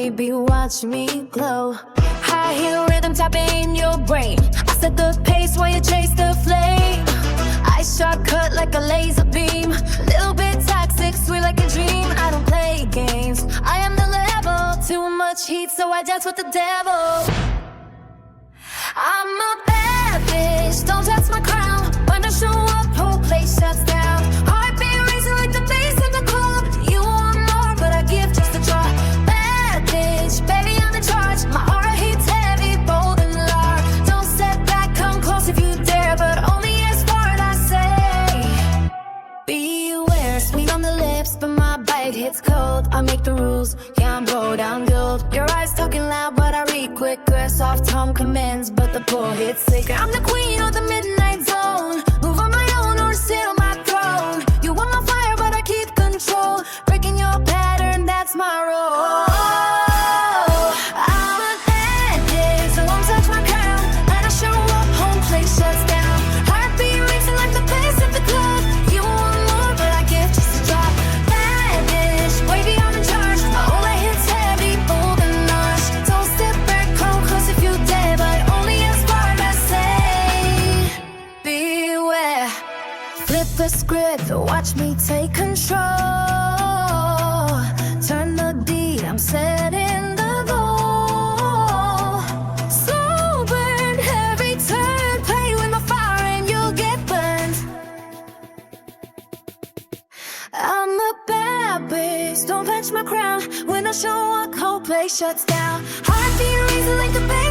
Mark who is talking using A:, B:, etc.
A: baby, watch me glow. High heel rhythm tapping your brain. I set the pace while you chase the flame. I shortcut like a laser beam. Little bit toxic, sweet like a dream. I don't play games, I am the level. Too much heat, so I dance with the devil. I'm a bad bitch, don't touch my crown. When I show up, whole place shuts down. Heartbeat racing like the bass in the club. You want more, but I give just a drop. Bad bitch, baby, I'm in charge. My aura hits heavy, bold and large. Don't step back, come close if you dare, but only as far as I say. Beware, sweet on the lips, but my bite hits cold. I make the rules, yeah, I'm broad, I'm gold. Your eyes talking loud, but I read quicker. Soft tongue commands, but the pull hits sicker. I'm the queen of the midnight zone. Move on my own or sit on my throne. You want my fire, but I keep control. Breaking your pattern, that's my role. I'm an addict, so won't touch my crown. When I show up, home place shuts down. Heartbeat racing like the pace of the club. You want more, but I give just a drop. Bad bitch, baby, I'm in charge. My aura hits heavy, bold and lush. Don't step back, come close if you dare, but only as far as I say. Beware. Flip the script, watch me take control. Turn the deed, I'm setting the goal. Slow burn, every turn. Play with my fire and you'll get burned. I'm a bad bitch, don't touch my crown. When I show up, whole place shuts down. Heartbeat racing like the bass.